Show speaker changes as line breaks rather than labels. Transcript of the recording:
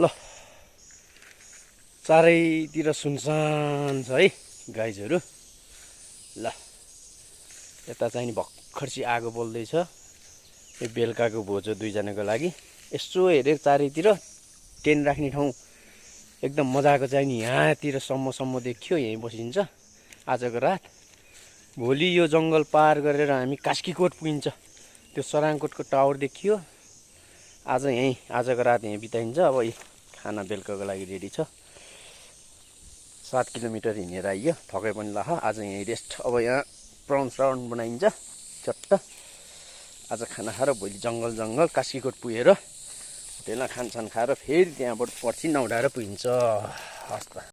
ल चारैतिर सुनसान छ है गाइजहरू। ल यता चाहिँ नि भर्खर चाहिँ आगो बल्दैछ। यो बेलुकाको भोज हो दुईजनाको लागि। यसो हेरेर चारैतिर टेन्ट राख्ने ठाउँ एकदम मजाको चाहिँ नि यहाँतिर सम्म देखियो। यहीँ बसिन्छ आजको रात। भोलि यो जङ्गल पार गरेर हामी कास्कीकोट पुगिन्छ। त्यो सराङकोटको टावर देखियो। आज यहीँ आजको रात यहीँ बिताइन्छ। अब खाना बेलुकाको लागि रेडी छ। 7 किलोमिटर हिँडेर आइयो, थकै पनि लाख। आज यहीँ रेस्ट। अब यहाँ प्राउन बनाइन्छ चट्ट। आज खाना खाएर भोलि जङ्गल कास्कीकोट पुगेर होटेलमा खानसान खाएर फेरि त्यहाँबाट पर्छि नौडाएर पुगिन्छ। हस् त।